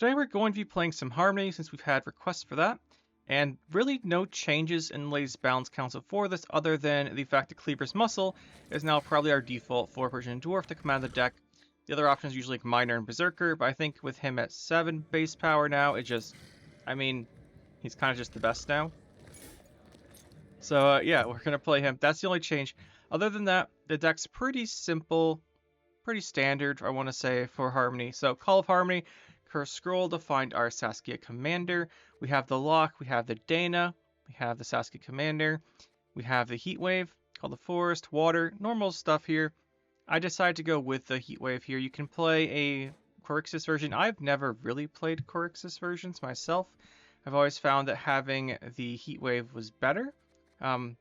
Today we're going to be playing some Harmony since we've had requests for that, and really no changes in latest balance council for this other than the fact that Cleaver's Muscle is now probably our default 4 Persian Dwarf to come out of the deck. The other options are usually like Miner and Berserker, but I think with him at 7 base power now, it just, I mean, he's kind of just the best now. So yeah, we're going to play him. That's the only change. Other than that, the deck's pretty simple, pretty standard, I want to say, for Harmony. So Call of Harmony, Curse Scroll to find our Saskia Commander. We have the Lock, we have the Dana, we have the Saskia Commander, we have the Heat Wave, Call the Forest, Water, normal stuff here. I decided to go with the Heat Wave here. You can play a Corixus version. I've never really played Corixus versions myself. I've always found that having the Heat Wave was better. And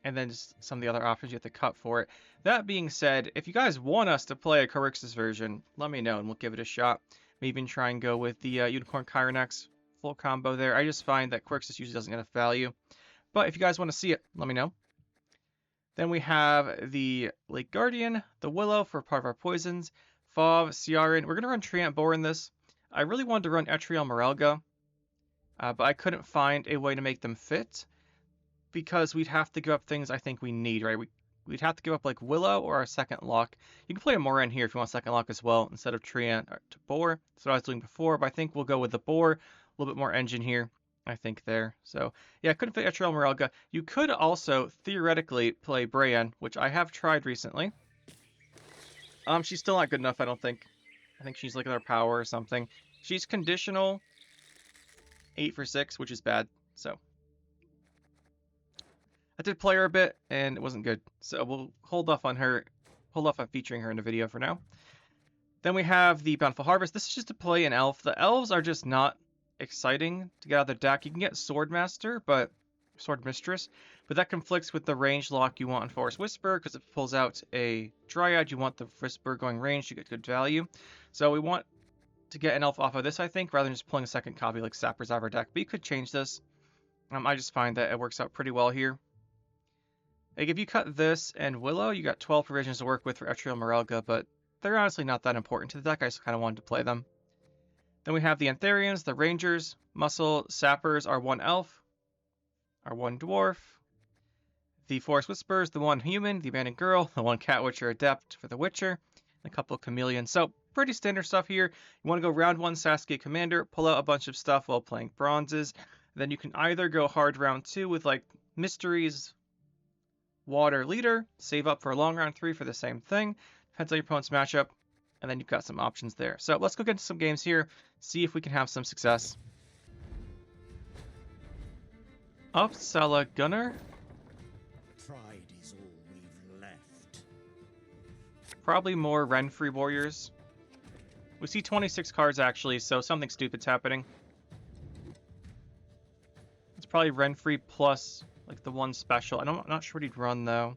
then just some of the other options you have to cut for it. That being said, if you guys want us to play a Corixus version, let me know and we'll give it a shot. Maybe even try and go with the Unicorn Chironex full combo there. I just find that Corixus usually doesn't get enough value. But if you guys want to see it, let me know. Then we have the Lake Guardian, the Willow for part of our poisons, Fauve, Ciaran. We're going to run Treant Boar in this. I really wanted to run Etriel Morelga, but I couldn't find a way to make them fit because we'd have to give up things I think we need, right? We'd have to give up like Willow or our second lock. You can play a Moran here if you want second lock as well instead of Treant to Boar. That's what I was doing before, but I think we'll go with the Boar. A little bit more engine here, I think, there. So yeah, I couldn't fit Etriel Morelga. You could also theoretically play Brienne, which I have tried recently. She's still not good enough, I don't think. I think she's like another power or something. She's conditional 8 for 6, which is bad. So I did play her a bit, and it wasn't good. So we'll hold off on featuring her in the video for now. Then we have the Bountiful Harvest. This is just to play an elf. The elves are just not exciting to get out of the deck. You can get Swordmaster, but Sword Mistress, but that conflicts with the range lock you want on Forest Whisper, because if it pulls out a Dryad, you want the Whisper going range to get good value. So we want to get an elf off of this, I think, rather than just pulling a second copy like Sappers out of our deck. But you could change this. I just find that it works out pretty well here. Like if you cut this and Willow, you got 12 provisions to work with for Etriel Morelga, but they're honestly not that important to the deck. I just kind of wanted to play them. Then we have the Antharians, the Rangers, Muscle, Sappers, our 1 elf, our 1 dwarf, the Forest Whispers, the 1 human, the Abandoned Girl, the 1 Cat Witcher Adept for the Witcher, and a couple of Chameleons. So pretty standard stuff here. You want to go round 1 Saskia Commander, pull out a bunch of stuff while playing bronzes. Then you can either go hard round 2 with like Mysteries, Water Leader, save up for a long round 3 for the same thing. Depends on your opponent's matchup, and then you've got some options there. So let's go get into some games here, see if we can have some success. Uppsala Gunner. Pride is all we've left. Probably more Renfri Warriors. We see 26 cards actually, so something stupid's happening. It's probably Renfri plus like the 1 special. I'm not sure what he'd run though.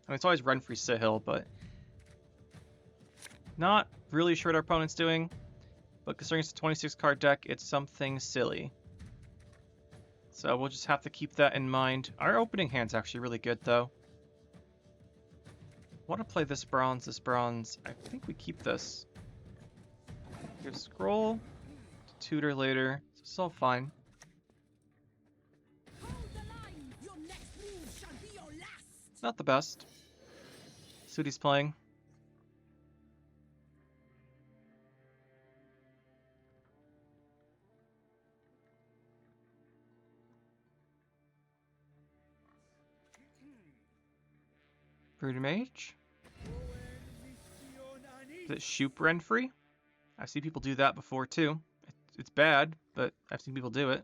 I mean, it's always Renfri Sihil, but not really sure what our opponent's doing. But considering it's a 26 card deck, it's something silly. So we'll just have to keep that in mind. Our opening hand's actually really good though. I want to play this bronze, I think we keep this. Here's a scroll. Tutor later. It's all fine. Not the best. See what he's playing. Brood Mage. Is it Shoop Renfri? I've seen people do that before too. It's bad, but I've seen people do it.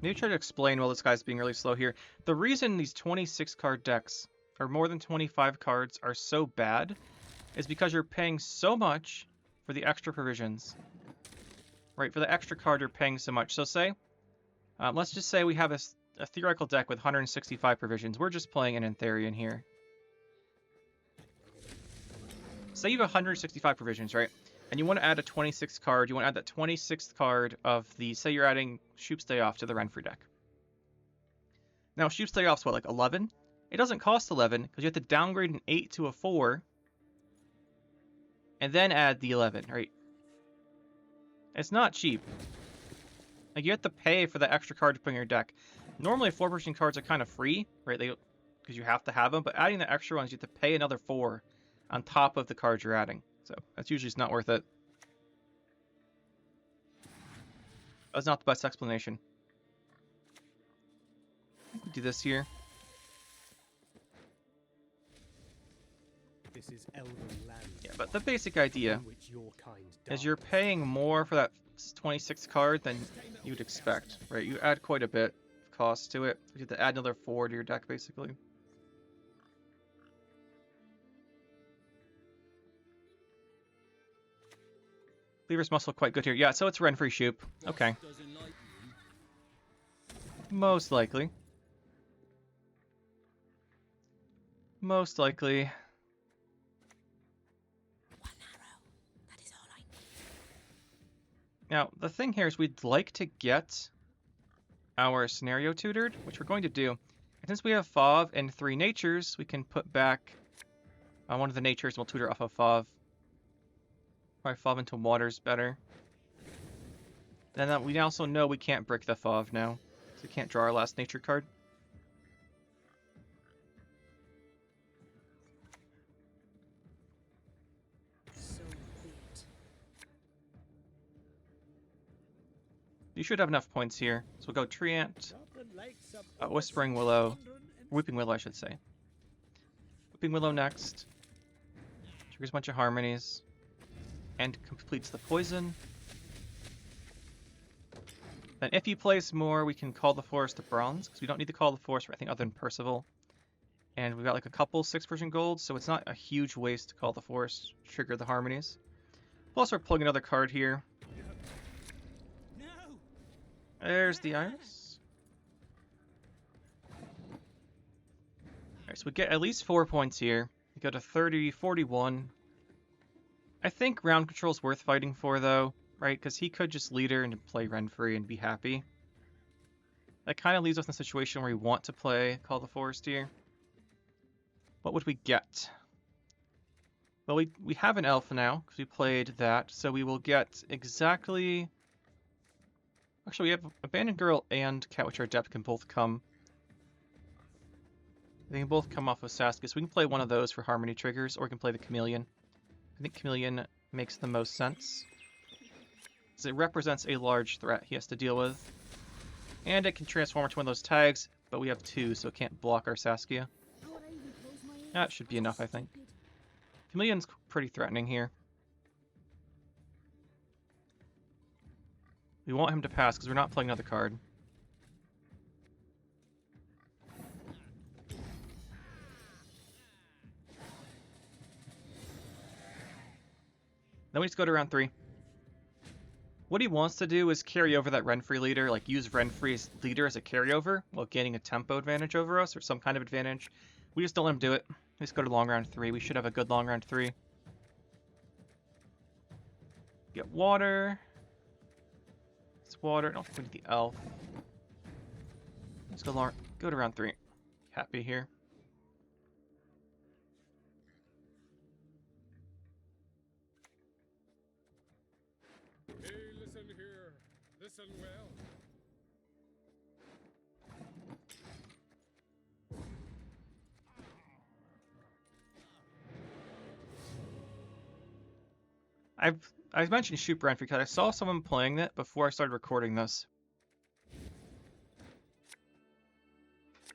Maybe try to explain while this guy's being really slow here. The reason these 26 card decks, or more than 25 cards, are so bad is because you're paying so much for the extra provisions. Right, for the extra card you're paying so much. So say, let's just say we have a theoretical deck with 165 provisions. We're just playing an Antharian here. Say you have 165 provisions, right? And you want to add a 26th card. You want to add that 26th card of the, say you're adding Scoia'tael to the Renfri deck. Now, Scoia'tael's what, like 11? it doesn't cost 11 because you have to downgrade an 8 to a 4 and then add the 11, right? It's not cheap. Like, you have to pay for the extra card to put in your deck. Normally, 4-person cards are kind of free, right? Because you have to have them, but adding the extra ones, you have to pay another 4 on top of the cards you're adding. So that's usually just not worth it. That's not the best explanation. Do this here. This is elven land. Yeah, but the basic idea which your kind is you're paying more for that 26 card than you'd expect, right? You add quite a bit of cost to it. You have to add another 4 to your deck, basically. Cleaver's muscle quite good here. Yeah, so it's Renfri Shoop. Okay. Most likely. Most likely. Now, the thing here is we'd like to get our scenario tutored, which we're going to do. And since we have Fav and 3 natures, we can put back one of the natures and we'll tutor off of Fav. Probably Fav into water's better. Then we also know we can't brick the Fav now, so we can't draw our last nature card. You should have enough points here. So we'll go Treant, Whispering Willow, Weeping Willow I should say. Weeping Willow next. Triggers a bunch of harmonies. And completes the poison. Then if he plays more, we can call the forest to bronze, because we don't need to call the forest for anything other than Percival. And we've got like a couple 6-version golds, so it's not a huge waste to call the forest, trigger the harmonies. Plus we're pulling another card here. There's the Iris. Alright, so we get at least 4 points here. We go to 30, 41. I think round control is worth fighting for, though, right? Because he could just leader and play Renfri and be happy. That kind of leaves us in a situation where we want to play Call the Forest here. What would we get? Well, we have an elf now, because we played that, so we will get exactly... Actually, we have Abandoned Girl and Cat, which are adept, can both come. They can both come off of Saskia, so we can play one of those for Harmony triggers, or we can play the Chameleon. I think Chameleon makes the most sense, because it represents a large threat he has to deal with. And it can transform into one of those tags, but we have 2, so it can't block our Saskia. That should be enough, I think. Chameleon's pretty threatening here. We want him to pass because we're not playing another card. Then we just go to round 3. What he wants to do is carry over that Renfri leader, like use Renfri's leader as a carryover while gaining a tempo advantage over us or some kind of advantage. We just don't let him do it. We just go to long round 3. We should have a good long round 3. Get water. Water. I don't think we need the elf. Let's go to round 3. Happy here. Hey, listen here. Listen well. I've mentioned Shoop Renfri because I saw someone playing that before I started recording this.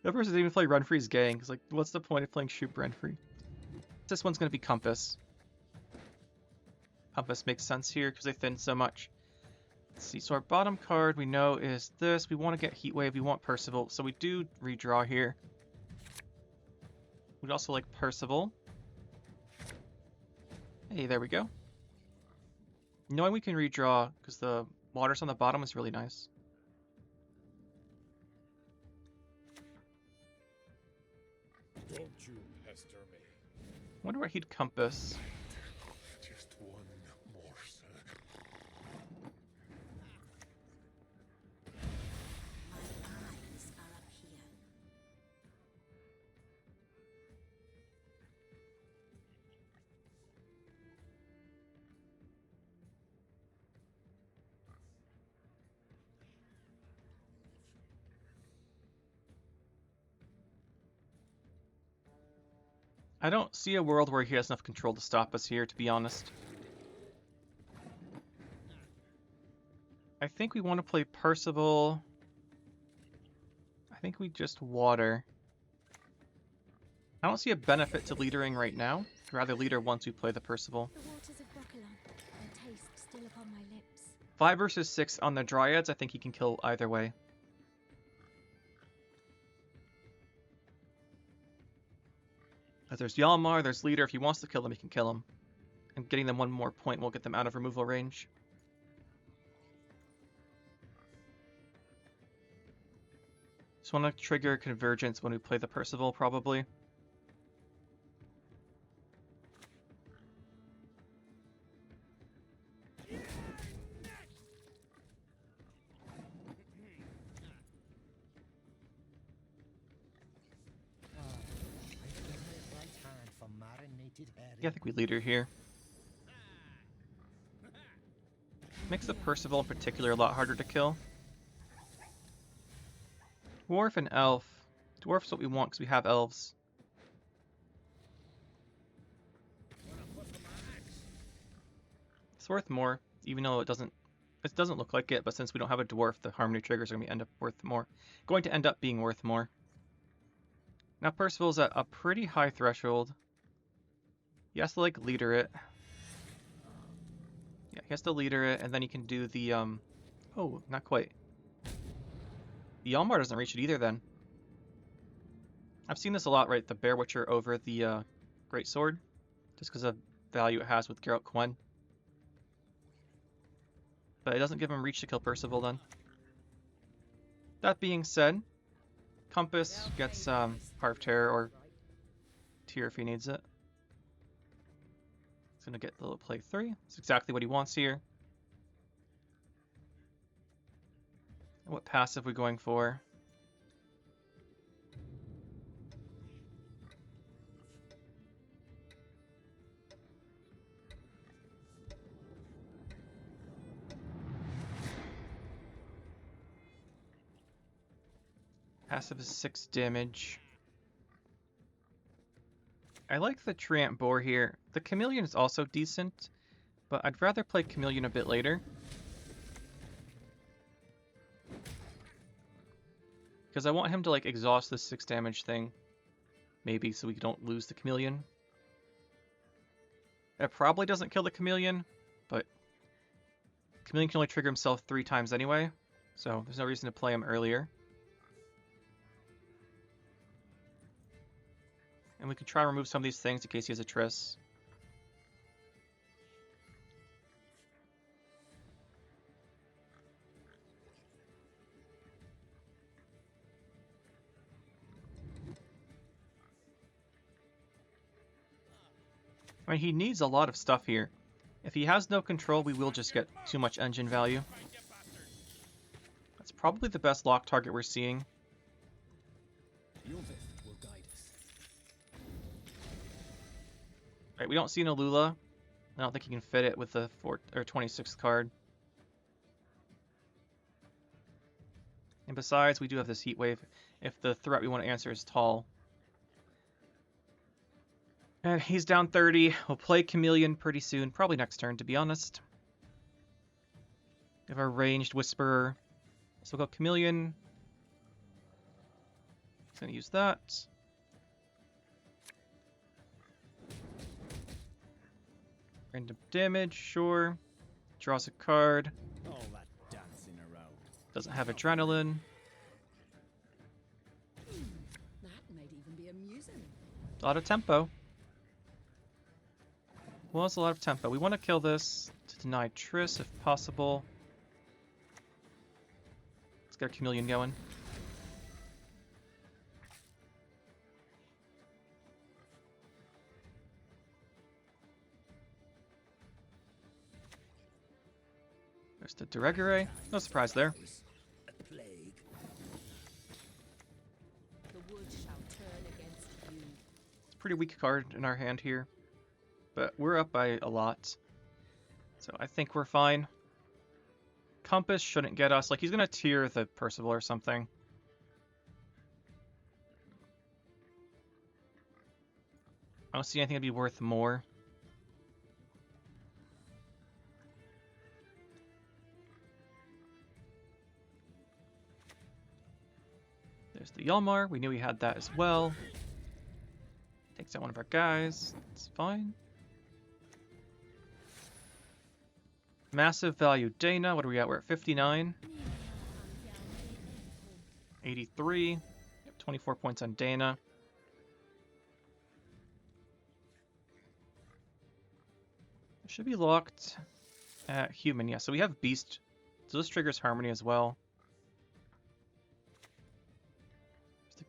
The person didn't even play Renfri's gang, because like, what's the point of playing Shoop Renfri? This one's going to be Compass. Compass makes sense here because they thin so much. Let's see, so our bottom card we know is this. We want to get Heatwave, we want Percival, so we do redraw here. We'd also like Percival. Hey, there we go. Knowing we can redraw because the waters on the bottom is really nice. Don't you pester me. Wonder where he'd Compass. Just one more, sir. My eyes are up here. I don't see a world where he has enough control to stop us here, to be honest. I think we want to play Percival. I think we just water. I don't see a benefit to leadering right now. I'd rather leader once we play the Percival. The waters of Broccolon, their taste still upon my lips. 5 versus 6 on the Dryads. I think he can kill either way. There's Yalmar, there's leader. If he wants to kill them, he can kill him. And getting them one more point will get them out of removal range. Just want to trigger Convergence when we play the Percival, probably. Yeah, I think we leader here. Makes the Percival in particular a lot harder to kill. Dwarf and Elf. Dwarf's what we want because we have Elves. It's worth more, even though it doesn't look like it, but since we don't have a Dwarf, the Harmony triggers are going to end up worth more. Going to end up being worth more. Now Percival's at a pretty high threshold. He has to, like, leader it. Yeah, he has to leader it, and then he can do the, oh, not quite. The Yalmar doesn't reach it either, then. I've seen this a lot, right? The Bear Witcher over the, Great Sword. Just because of the value it has with Geralt Quen. But it doesn't give him reach to kill Percival, then. That being said, Compass gets, Heart of Terror, or Tear if he needs it. He's gonna get the little play 3. That's exactly what he wants here. And what passive are we going for? Passive is 6 damage. I like the Treant Boar here. The Chameleon is also decent, but I'd rather play Chameleon a bit later. Because I want him to, like, exhaust this 6 damage thing. Maybe, so we don't lose the Chameleon. It probably doesn't kill the Chameleon, but Chameleon can only trigger himself 3 times anyway, so there's no reason to play him earlier. And we can try and remove some of these things in case he has a Triss. I mean, he needs a lot of stuff here. If he has no control, we will just get too much engine value. That's probably the best lock target we're seeing. Right, we don't see an Alula. I don't think he can fit it with the 26th card. And besides, we do have this Heat Wave if the threat we want to answer is tall. And he's down 30. We'll play Chameleon pretty soon. Probably next turn, to be honest. We have our ranged Whisperer. So we'll go Chameleon. He's going to use that. Random damage, sure. Draws a card. All that dancing around. Doesn't have Adrenaline. That might even be amusing. A lot of tempo. Well, it's a lot of tempo. We want to kill this to deny Triss if possible. Let's get our Chameleon going. There's the Deregere. No surprise there. The wood shall turn against you. It's a pretty weak card in our hand here. But we're up by a lot. So I think we're fine. Compass shouldn't get us. Like, he's going to tier the Percival or something. don't see anything that'd be worth more. There's the Yalmar. We knew we had that as well. Takes out one of our guys. It's fine. Massive value Dana. What are we at? We're at 59. 83. Yep, 24 points on Dana. Should be locked at human. Yeah, so we have Beast. So this triggers Harmony as well.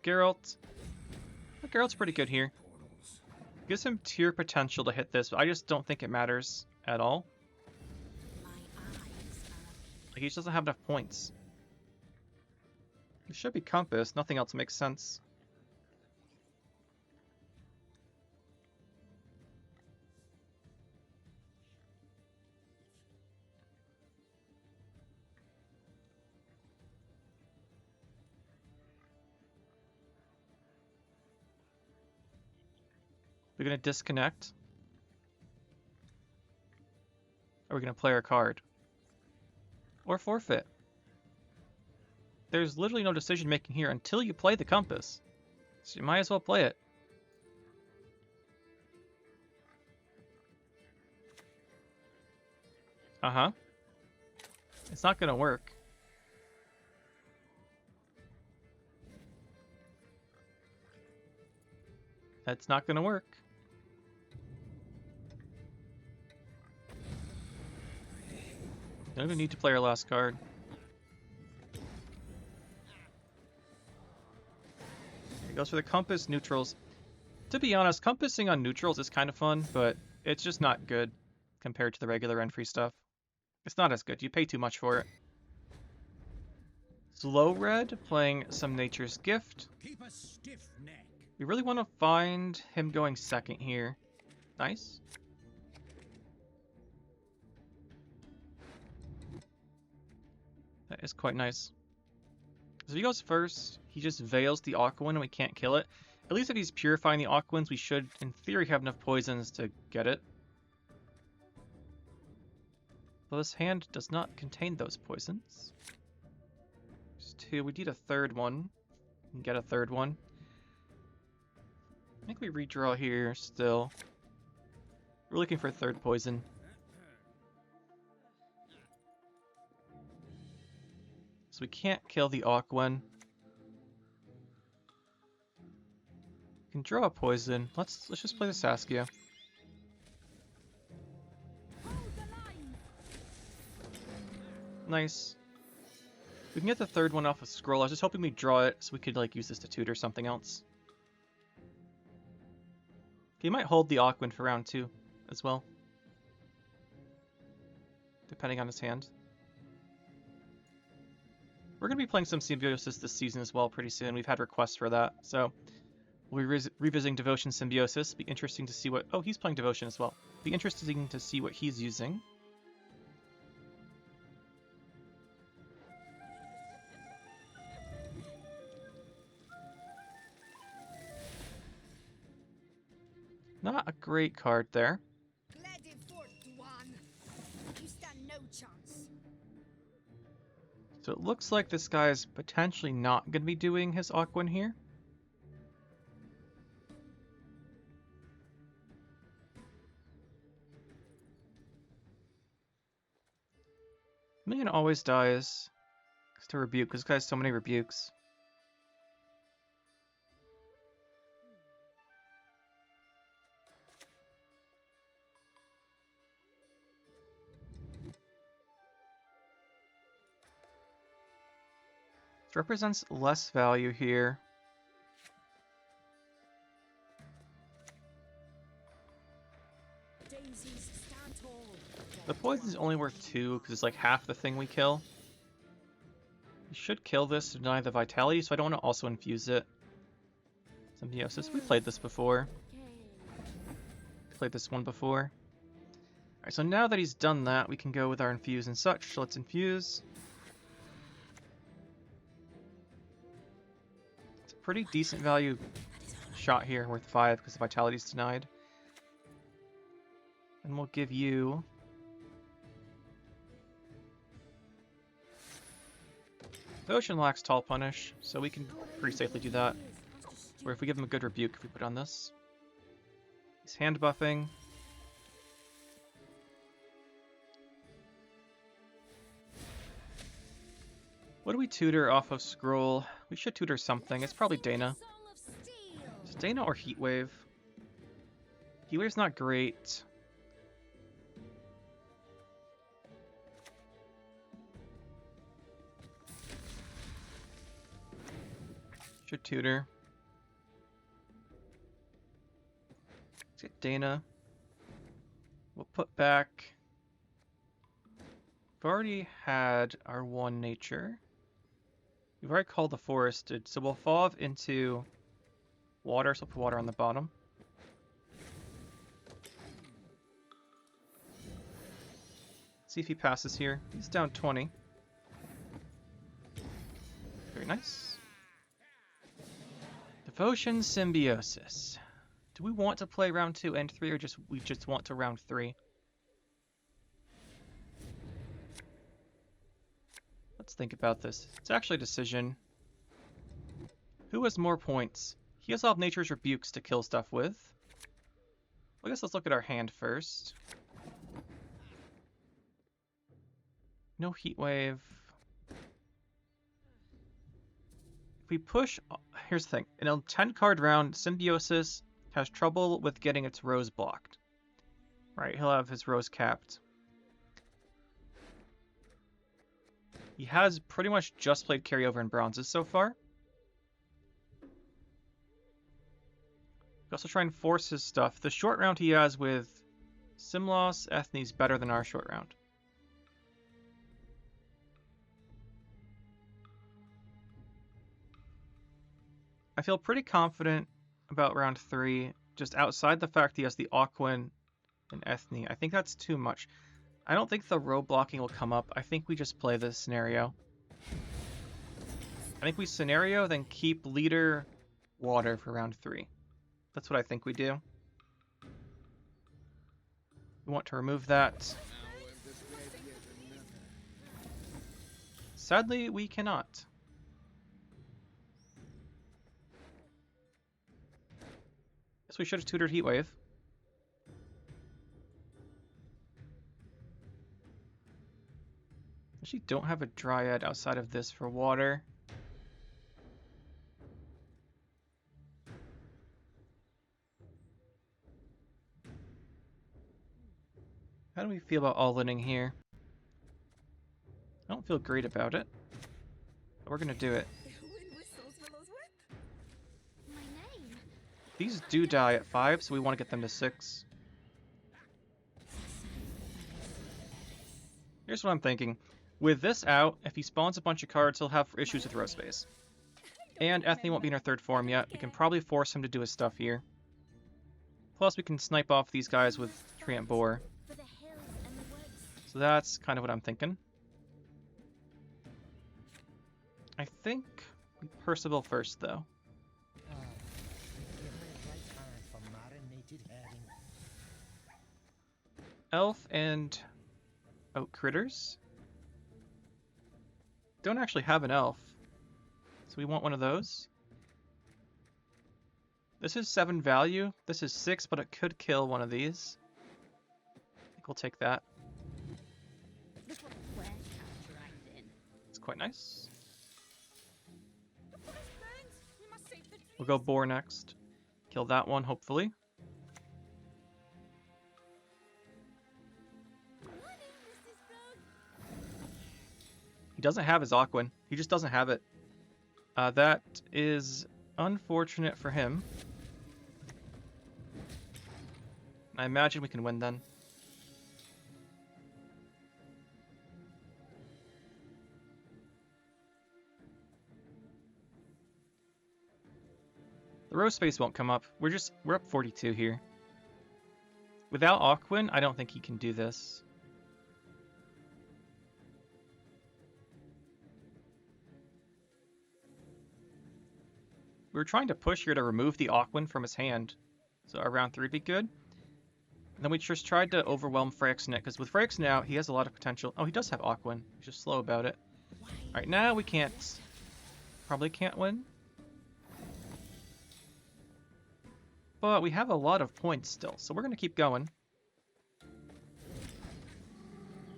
Geralt. Geralt's pretty good here. Gives him tier potential to hit this, but I just don't think it matters at all. Like, he just doesn't have enough points. It should be Compass. Nothing else makes sense. We're going to disconnect. Or we're going to play our card. Or forfeit. There's literally no decision making here until you play the Compass. So you might as well play it. Uh-huh. It's not going to work. That's not going to work. Don't even need to play our last card. It goes for the Compass neutrals. To be honest, compassing on neutrals is kind of fun, but it's just not good compared to the regular Renfri stuff. It's not as good. You pay too much for it. Slow Red playing some Nature's Gift. Keep a stiff neck. We really want to find him going second here. Nice. That is quite nice. So if he goes first, he just veils the Aquan and we can't kill it. At least if he's purifying the Aquans, we should, in theory, have enough poisons to get it. Though this hand does not contain those poisons. There's two. We need a third one. We can get a third one. I think we redraw here still. We're looking for a third poison. So we can't kill the Aquan. We can draw a poison. Let's just play the Saskia. Nice. We can get the third one off a scroll. I was just hoping we'd draw it so we could like use this to tutor something else. He might hold the Aquan for round 2 as well. Depending on his hand. We're going to be playing some Symbiosis this season as well pretty soon. We've had requests for that. So we'll be revisiting Devotion Symbiosis. Be interesting to see what... Oh, he's playing Devotion as well. Be interesting to see what he's using. Not a great card there. You stand no chance. So it looks like this guy is potentially not going to be doing his Aquan here. Minion always dies to rebuke, because this guy has so many rebukes. This represents less value here. The poison's only worth 2 because it's like half the thing we kill. We should kill this to deny the vitality, so I don't want to also infuse it. Symbiosis. We played this before. Played this one before. Alright, so now that he's done that, we can go with our infuse and such. So let's infuse. It's a pretty decent value shot here, worth 5 because the vitality's denied. And we'll give you... Deovotion lacks Tall Punish, so we can pretty safely do that. Or if we give him a good rebuke if we put on this. He's hand buffing. What do we tutor off of Scroll? We should tutor something. It's probably Dana. It's Dana or Heatwave. Heatwave's not great. Should tutor. Let's get Dana. We'll put back... We've already had our one nature. We've already called the forested, so we'll evolve into water, so we'll put water on the bottom. See if he passes here. He's down 20. Very nice. Devotion Symbiosis. Do we want to play round 2 and 3, or we just want to round 3? Let's think about this. It's actually a decision. Who has more points? He has all of Nature's Rebukes to kill stuff with. I guess let's look at our hand first. No Heat Wave. If we push... Here's the thing. In a 10-card round, Symbiosis has trouble with getting its rose blocked. Right, he'll have his rose capped. He has pretty much just played carryover in bronzes so far. We also try and force his stuff. The short round he has with Simloss, Ethne's better than our short round. I feel pretty confident about round 3, just outside the fact he has the Aquan and Ethne. I think that's too much. I don't think the row blocking will come up. I think we just play this scenario. I think we scenario, then keep leader water for round 3. That's what I think we do. We want to remove that. Sadly, we cannot. Guess we should have tutored Heatwave. Actually don't have a Dryad outside of this for water. How do we feel about all-inning here? I don't feel great about it, but we're gonna do it. These do die at 5, so we want to get them to 6. Here's what I'm thinking. With this out, if he spawns a bunch of cards, he'll have issues with row space. And Ethne won't be in her 3rd form yet. We can probably force him to do his stuff here. Plus, we can snipe off these guys with Treant Boar. So that's kind of what I'm thinking. I think we Percival first, though. Elf and Oak Critters. Don't actually have an elf, so we want one of those. This is 7 value. This is 6, but it could kill one of these. I think we'll take that. It's quite nice. We'll go Boar next. Kill that one, hopefully. He doesn't have his Aquan. He just doesn't have it. That is unfortunate for him. I imagine we can win then. The row space won't come up. We're up 42 here. Without Aquan, I don't think he can do this. We were trying to push here to remove the Aquan from his hand, so our round 3 would be good. then we just tried to overwhelm Phyrexian because with Phyrexian out, he has a lot of potential. Oh, he does have Aquan. He's just slow about it. Alright, now we can't... Probably can't win. But we have a lot of points still, so we're going to keep going.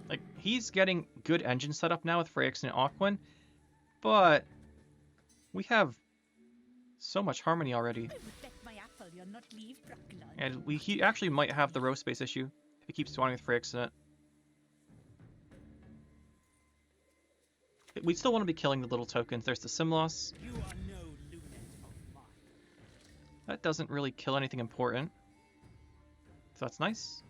Like, he's getting good engine setup now with Phyrexian and Aquan, but we have so much harmony already. And he actually might have the row space issue if he keeps spawning with Phyrexian. We still want to be killing the little tokens. There's the Simlos. That doesn't really kill anything important. So that's nice.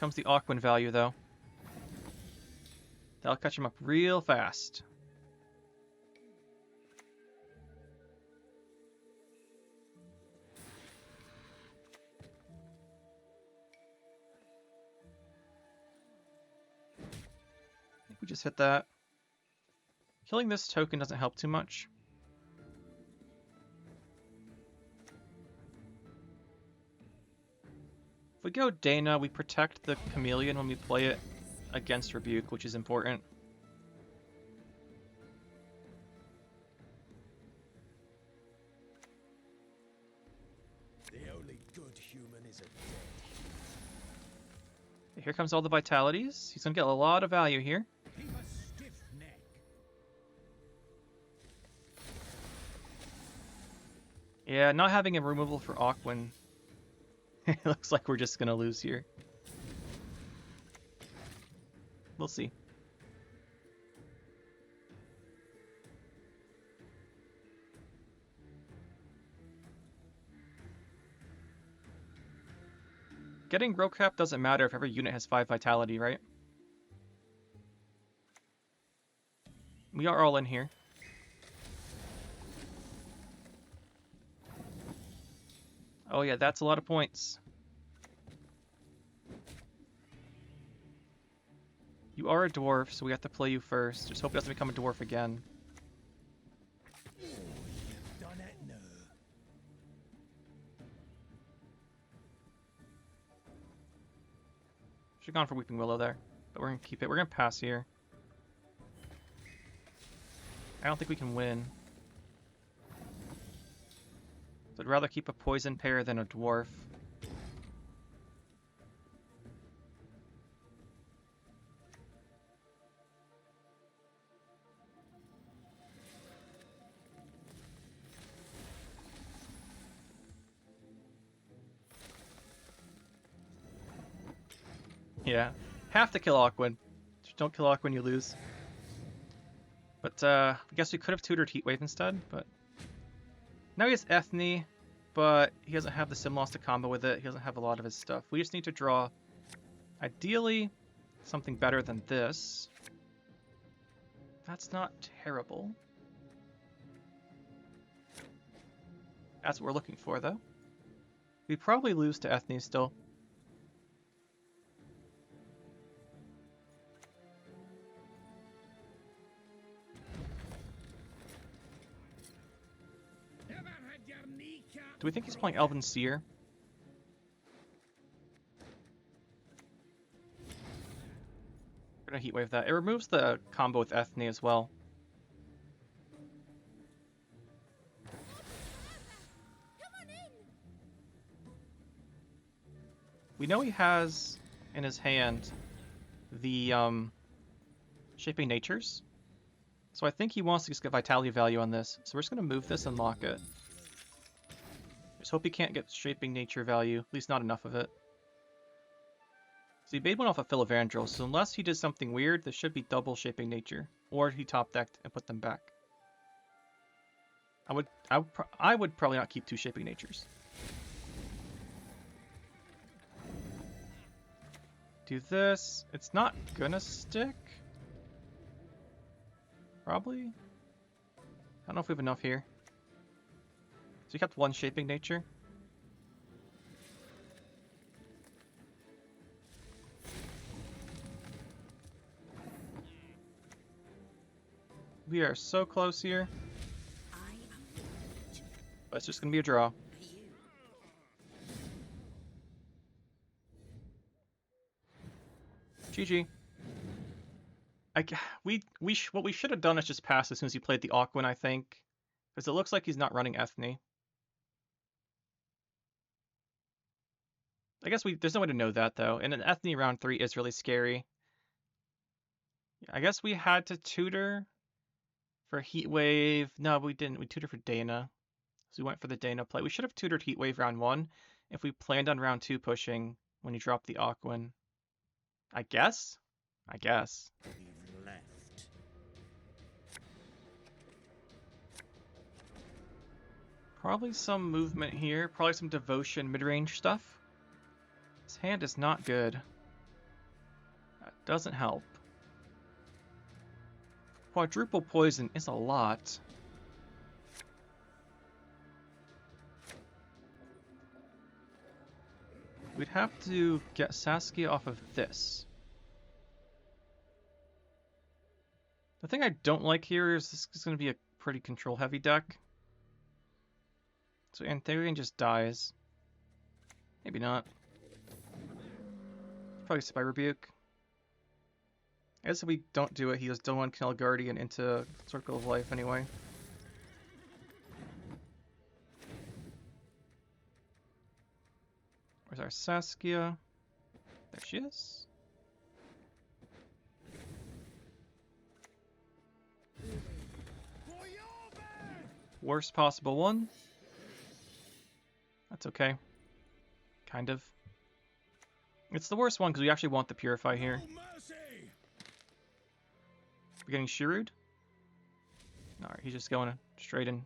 Comes the Aquan value, though. That'll catch him up real fast. I think we just hit that. Killing this token doesn't help too much. If we go Dana, we protect the Chameleon when we play it against Rebuke, which is important. The only good human is a dead. Here comes all the vitalities. He's gonna get a lot of value here. Keep a stiff neck. Yeah, not having a removal for Aquan. It looks like we're just gonna lose here. We'll see. Getting row cap doesn't matter if every unit has 5 vitality, right? We are all in here. Oh yeah, that's a lot of points. You are a dwarf, so we have to play you first. Just hope it doesn't become a dwarf again. Done it now. Should've gone for Weeping Willow there, but we're gonna keep it. We're gonna pass here. I don't think we can win. So I'd rather keep a poison pair than a dwarf. Yeah, have to kill Aquan. Just don't kill Aquan, you lose. But I guess we could have tutored Heatwave instead, but... Now he has Ethne, but he doesn't have the Simlos to combo with it. He doesn't have a lot of his stuff. We just need to draw, ideally, something better than this. That's not terrible. That's what we're looking for, though. We probably lose to Ethne still. Do we think he's playing Elven Seer? We're gonna Heatwave that. It removes the combo with Ethne as well. We know he has in his hand the Shaping Natures. So I think he wants to just get Vitality value on this. So we're just gonna move this and lock it. Just hope he can't get Shaping Nature value, at least not enough of it. So he made one off of Philovandrel, so unless he did something weird, this should be double Shaping Nature. Or he top decked and put them back. I would probably not keep 2 Shaping Natures. Do this. It's not gonna stick. Probably. I don't know if we have enough here. So we kept 1 Shaping Nature. We are so close here. I am Gwent. But it's just going to be a draw. GG. What we should have done is just pass as soon as he played the Aquan, I think. Because it looks like he's not running Ethne. I guess there's no way to know that, though. And an Ethne round 3 is really scary. I guess we had to tutor for Heatwave. No, we didn't. We tutored for Dana. So we went for the Dana play. We should have tutored Heatwave round 1 if we planned on round 2 pushing when you dropped the Aquan. I guess? I guess. We've left. Probably some movement here. Probably some Devotion mid-range stuff. His hand is not good. That doesn't help. Quadruple poison is a lot. We'd have to get Saskia off of this. The thing I don't like here is this is going to be a pretty control-heavy deck. So Antherian just dies. Maybe not. Probably Spy Rebuke. I guess if we don't do it, he just don't want to kill Guardian into Circle of Life anyway. Where's our Saskia? There she is. Worst possible one. That's okay. Kind of. It's the worst one because we actually want the Purify here. We're getting Schirru'd? Alright, he's just going straight in.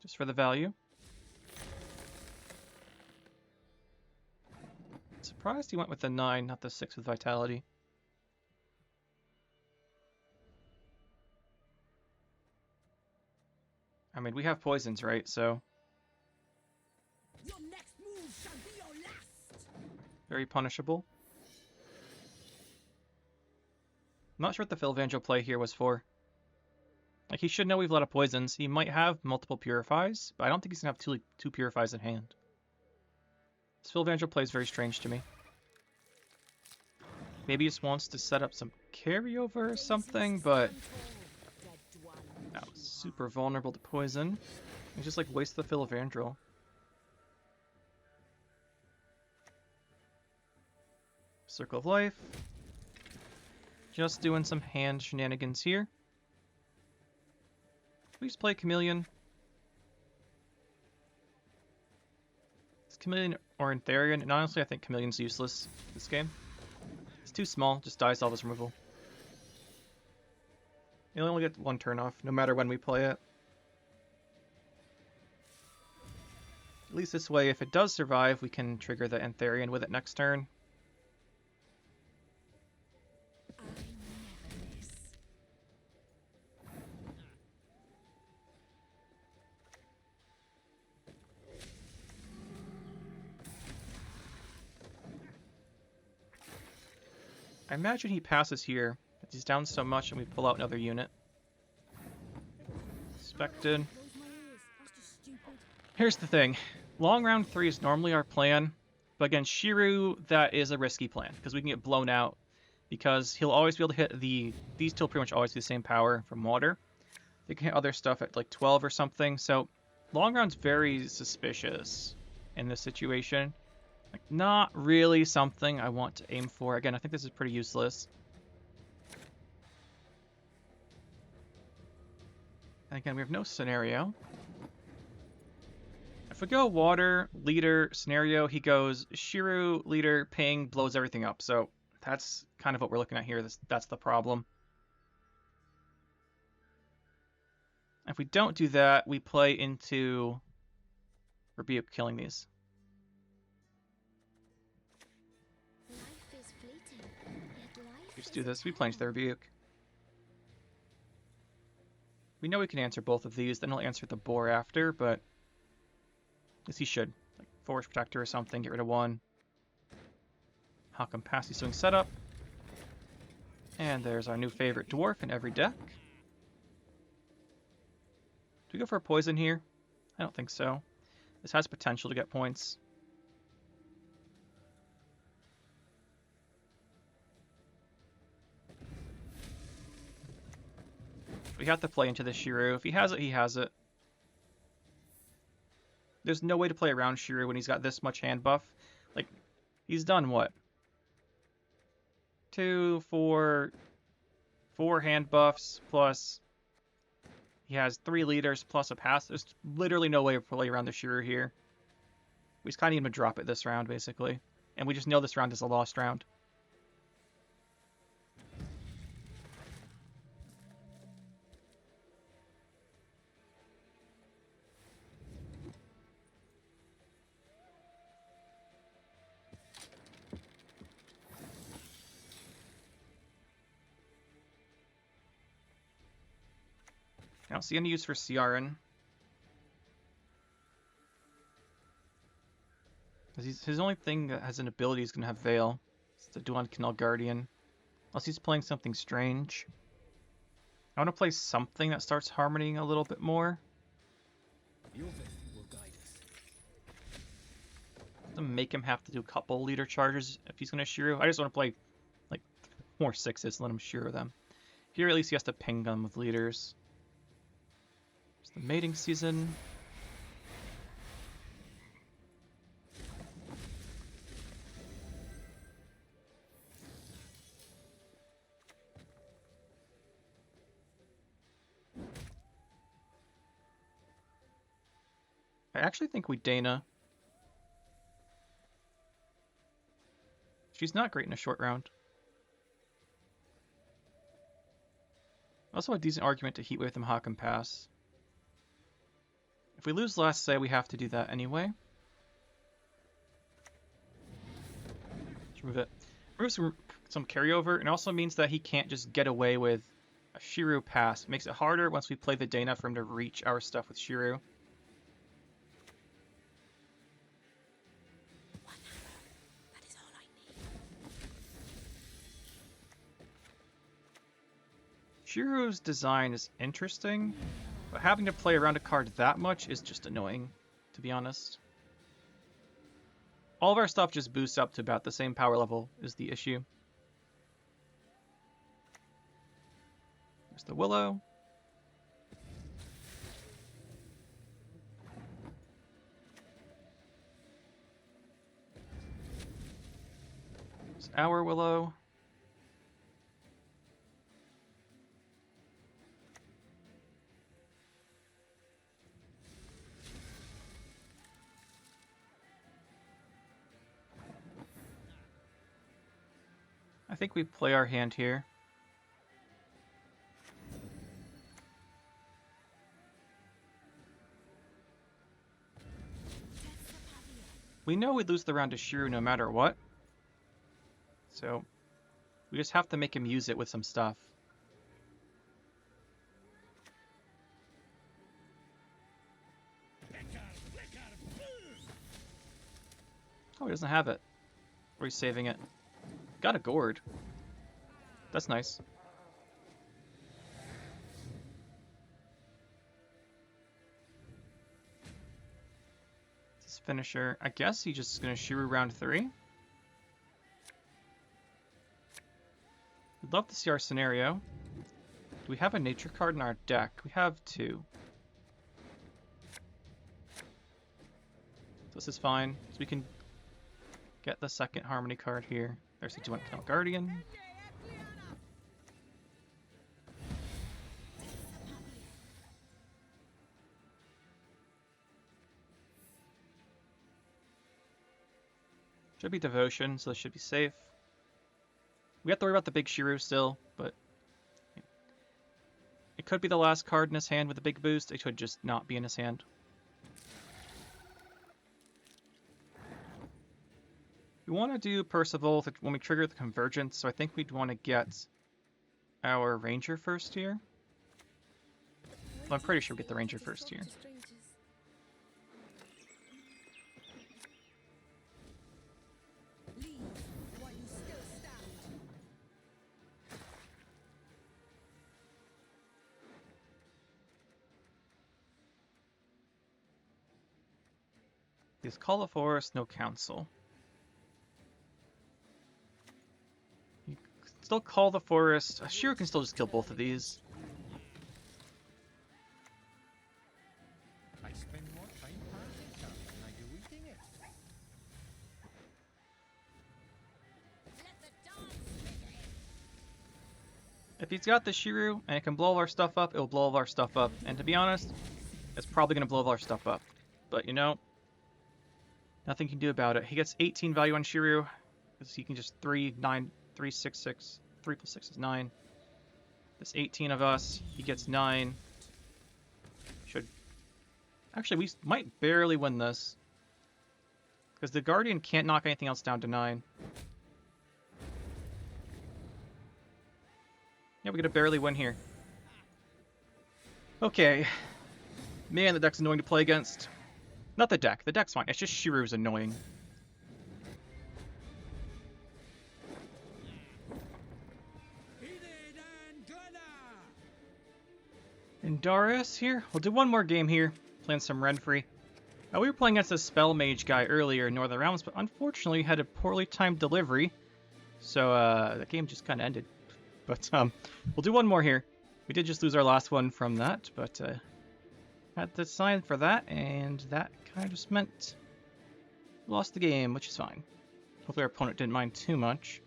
Just for the value. Surprised he went with the 9, not the 6 with Vitality. I mean, we have poisons, right? So Your next move shall be your last. very punishable. I'm not sure what the Philvangel play here was for. Like, he should know we've let up poisons. He might have multiple Purifies, but I don't think he's going to have two Purifies in hand. This Philvangel play is very strange to me. Maybe he just wants to set up some carryover or something, but that was super vulnerable to poison. He just, like, wastes the Philvangel. Circle of Life. Just doing some hand shenanigans here. Please play Chameleon. It's Chameleon or Antherian, and honestly I think Chameleon's useless this game. It's too small, just dies all his removal. You'll only get one turn off, no matter when we play it. At least this way, if it does survive, we can trigger the Antherian with it next turn. I imagine he passes here. He's down so much and we pull out another unit. Expected. Here's the thing. Long round 3 is normally our plan. But against Schirru, that is a risky plan. Because we can get blown out. Because he'll always be able to hit these two will pretty much always be the same power from water. They can hit other stuff at like 12 or something. So long round's very suspicious in this situation. Like, not really something I want to aim for. Again, I think this is pretty useless. And again, we have no scenario. If we go water, leader, scenario, he goes Schirru, leader, ping, blows everything up. So that's kind of what we're looking at here. That's the problem. If we don't do that, we play into Rebuke killing these. We just do this. We plunge the Rebuke. We know we can answer both of these. Then he'll answer the Boar after, but at least he should. Like Forest Protector or something. Get rid of one. Hakam Passy doing setup. And there's our new favorite dwarf in every deck. Do we go for a poison here? I don't think so. This has potential to get points. We have to play into the Schirru. If he has it, he has it. There's no way to play around Schirru when he's got this much hand buff. Like, he's done what? 2, 4 hand buffs, plus he has 3 leaders, plus a pass. There's literally no way to play around the Schirru here. We just kind of need to drop it this round, basically. And we just know this round is a lost round. I don't see any use for Ciaran. His only thing that has an ability is going to have Veil. It's the Duan Canal Guardian. Unless he's playing something strange. I want to play something that starts harmonying a little bit more. To make him have to do a couple leader charges if he's going to Schirru. I just want to play like more 6s and let him Schirru them. Here at least he has to ping them with leaders. It's the mating season. I actually think we Dana. She's not great in a short round. Also a decent argument to Heatwave them Hakam Pass. If we lose last say, we have to do that anyway. Let's remove it. Remove some carryover, and also means that he can't just get away with a Schirru pass. It makes it harder once we play the Dana for him to reach our stuff with Schirru. Schirru's design is interesting, but having to play around a card that much is just annoying, to be honest. All of our stuff just boosts up to about the same power level is the issue. There's the Willow. There's our Willow. I think we play our hand here. We know we lose the round to Schirru no matter what. So we just have to make him use it with some stuff. Oh, he doesn't have it. Or he's saving it. Got a gourd. That's nice. This finisher. I guess he's just gonna Schirru round 3. We'd love to see our scenario. Do we have a nature card in our deck? We have 2. So this is fine. So we can get the second Harmony card here. There's the Duan Canal Guardian. Should be Devotion, so this should be safe. We have to worry about the big Schirru still, but it could be the last card in his hand with a big boost. It could just not be in his hand. We want to do Percival when we trigger the Convergence, so I think we'd want to get our Ranger first here. Well, I'm pretty sure we get the Ranger first here. He's Call of Forest, no Council. You can still Call the Forest. Schirru can still just kill both of these. I spend more time planting stuff than I do eating it. Let the dance begin. If he's got the Schirru and it can blow all our stuff up, it'll blow all our stuff up. And to be honest, it's probably going to blow all our stuff up. But you know, nothing you can do about it. He gets 18 value on Schirru, because he can just 3, 9, 3, 6, 6. 3 plus 6 is 9. This 18 of us, he gets 9. Should... Actually, we might barely win this. Because the Guardian can't knock anything else down to 9. Yeah, we gotta barely win here. Okay. Man, the deck's annoying to play against. Not the deck. The deck's fine. It's just Schirru's annoying. And Darius here. We'll do one more game here. Playing some Renfri. We were playing against a Spell Mage guy earlier in Northern Realms, but unfortunately had a poorly timed delivery. So the game just kind of ended. But we'll do one more here. We did just lose our last one from that, but had to sign for that, and that kind of just meant we lost the game, which is fine. Hopefully our opponent didn't mind too much.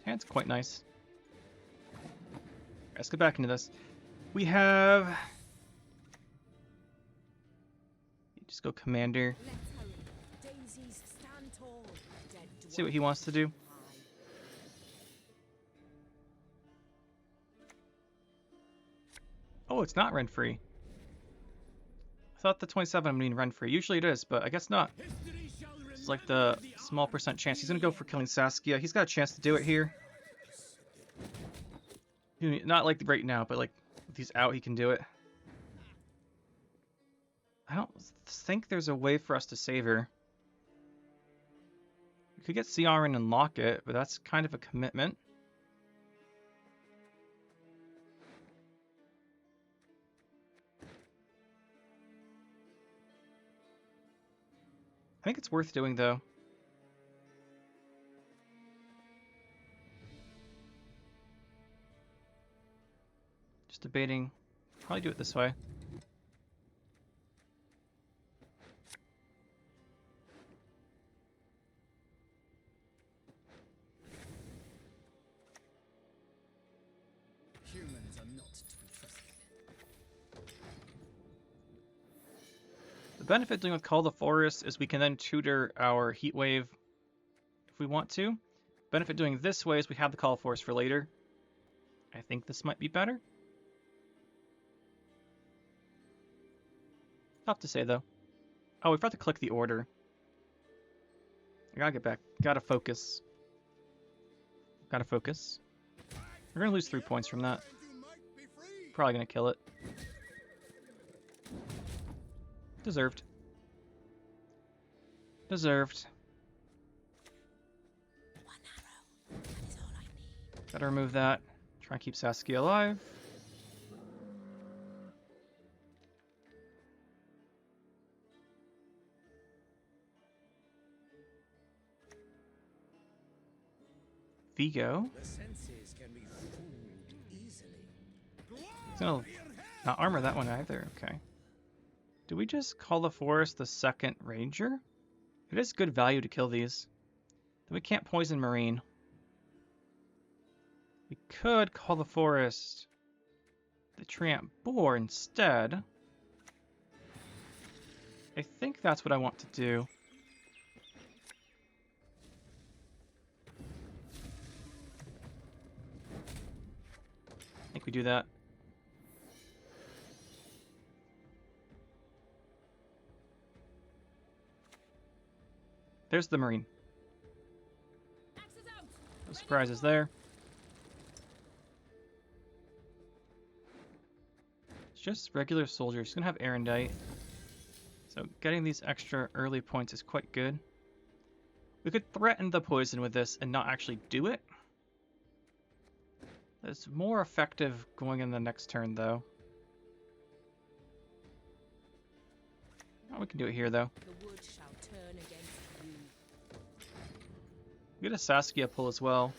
Hand's quite nice. Alright, let's get back into this. We have... Just go Commander. Let's hurry. Daisies stand tall. Dead See what he wants to do. Oh, it's not Renfri. I thought the 27 would mean Renfri. Usually it is, but I guess not. It's like the small percent chance. He's going to go for killing Saskia. He's got a chance to do it here. Not like right now, but like if he's out, he can do it. I don't think there's a way for us to save her. We could get CR and lock it, but that's kind of a commitment. I think it's worth doing, though. Just debating. Probably do it this way. Humans are not to be trusted. The benefit doing with Call the Forest is we can then tutor our Heat Wave if we want to. Benefit doing this way is we have the Call of Forest for later. I think this might be better. Tough to say, though. Oh, we forgot to click the order. I gotta get back. Gotta focus. Gotta focus. We're gonna lose 3 points from that. Probably gonna kill it. Deserved. Deserved. One arrow. That is all I need. Gotta remove that. Try and keep Saskia alive. Vigo. The senses can be fooled easily. He's gonna not armor that one either. Okay. Do we just Call the Forest the second Ranger? It is good value to kill these. Then we can't poison Marine. We could Call the Forest the Treant Boar instead. I think that's what I want to do. I think we do that. There's the Marine. Axes out. No surprises there. It's just regular soldiers. He's gonna have Erendite. So getting these extra early points is quite good. We could threaten the poison with this and not actually do it. It's more effective going in the next turn, though. Oh, we can do it here, though. The wood shall turn against you. We get a Saskia pull as well.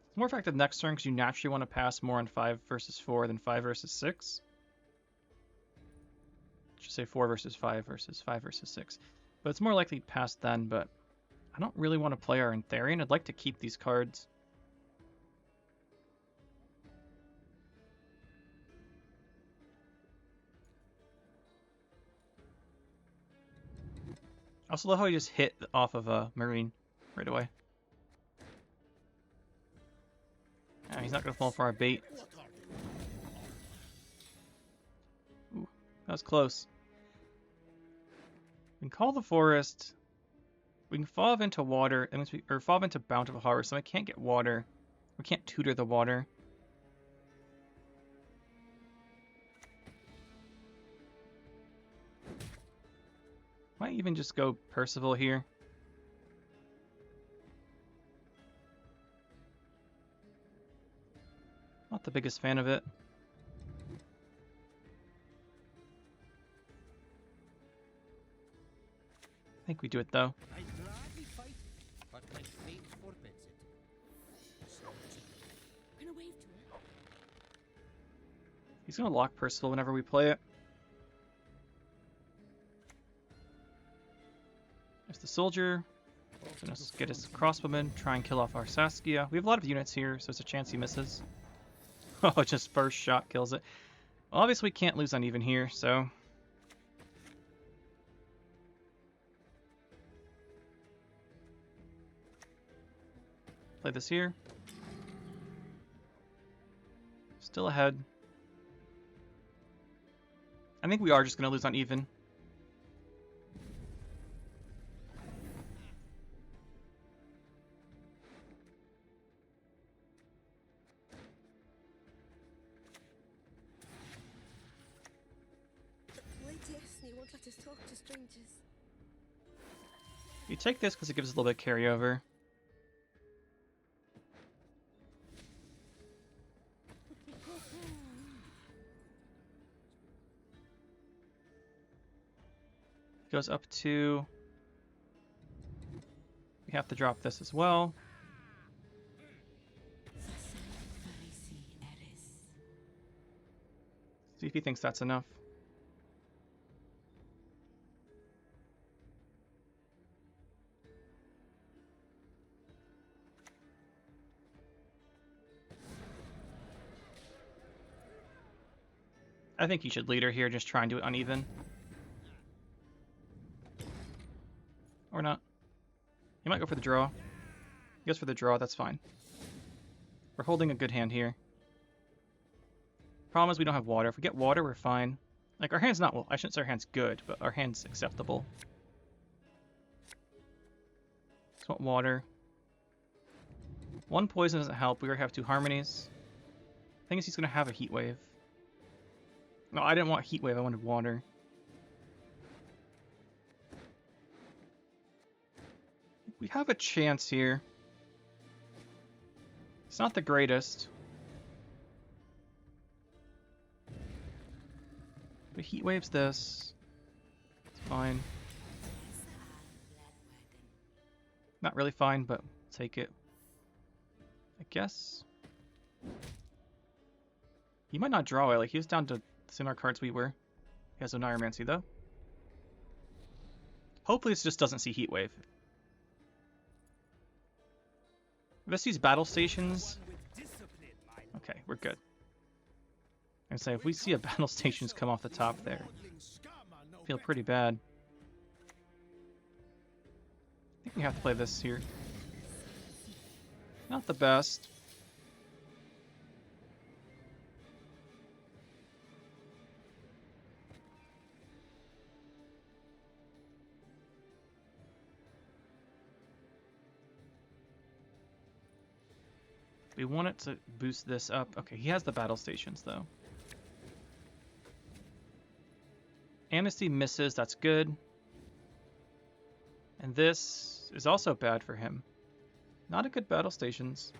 It's more effective next turn because you naturally want to pass more on 5 versus 4 than 5 versus 6. I should say 4 versus 5 versus 5 versus 6. But it's more likely to pass then, but I don't really want to play our Antharian. I'd like to keep these cards. I also love how he just hit off of a Marine right away. Yeah, he's not going to fall for our bait. Ooh, that was close. We can call the forest. We can fall into water. That means or fall into Bountiful Harvest, so I can't get water. We can't tutor the water. Might even just go Percival here. Not the biggest fan of it. I think we do it though. I'd gladly fight, but my fate forbids it. I'm gonna wave to her. He's gonna lock Percival whenever we play it. There's the soldier. Gonna get his crossbowman, try and kill off our Saskia. We have a lot of units here, so it's a chance he misses. Oh, just first shot kills it. Well, obviously we can't lose uneven here, so... Play this here. Still ahead. I think we are just going to lose uneven. Lady Esne won't let us talk to strangers. You take this because it gives us a little bit of carryover. Goes up to... We have to drop this as well. See if he thinks that's enough. I think he should lead her here, just try and do it uneven. Or not. He might go for the draw. He goes for the draw, that's fine. We're holding a good hand here. Problem is we don't have water. If we get water, we're fine. Like, our hand's not... Well, I shouldn't say our hand's good, but our hand's acceptable. Just want water. One poison doesn't help. We already have 2 harmonies. The thing is he's going to have a heat wave. No, I didn't want heat wave. I wanted water. We have a chance here. It's not the greatest. But heat waves this. It's fine. Not really fine, but take it. I guess. He might not draw it. Like, he was down to similar cards we were. He has no Neuromancy, though. Hopefully this just doesn't see heat wave. Let's use battle stations. Okay, we're good. And say if we see a battle stations come off the top there, I feel pretty bad. I think we have to play this here. Not the best. We want it to boost this up. Okay, he has the battle stations though. Amnesty misses, that's good. And this is also bad for him. Not a good battle stations.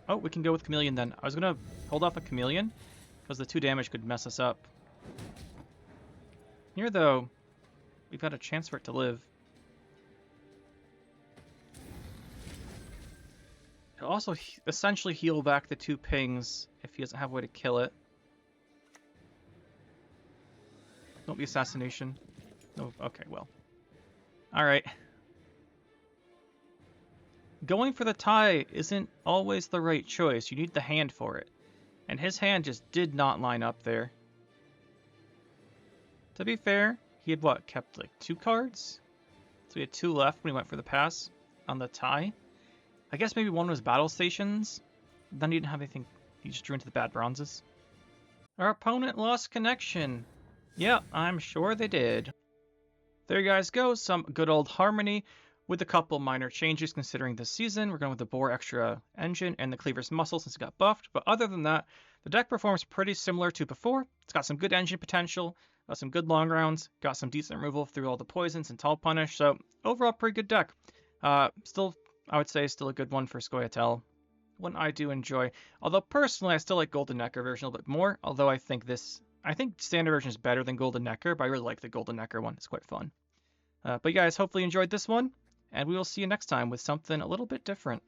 Oh, we can go with Chameleon then. I was going to hold off a Chameleon because the 2 damage could mess us up. Here, though, we've got a chance for it to live. It'll also essentially heal back the 2 pings if he doesn't have a way to kill it. Don't be assassination. No, okay, well. Alright. Going for the tie isn't always the right choice. You need the hand for it. And his hand just did not line up there. To be fair, he had what, kept like 2 cards? So he had 2 left when he went for the pass on the tie. I guess maybe one was battle stations. Then he didn't have anything. He just drew into the bad bronzes. Our opponent lost connection. Yeah, I'm sure they did. There you guys go. Some good old Harmony with a couple minor changes considering this season. We're going with the Boar Extra Engine and the Cleaver's Muscle since it got buffed. But other than that, the deck performs pretty similar to before. It's got some good engine potential, some good long rounds, got some decent removal through all the poisons and Tall Punish. So overall, pretty good deck. Still, I would say, still a good one for Scoia'tael. One I do enjoy. Although personally, I still like Golden Necker version a little bit more. Although I think standard version is better than Golden Necker, but I really like the Golden Necker one. It's quite fun. But you guys hopefully enjoyed this one, and we will see you next time with something a little bit different.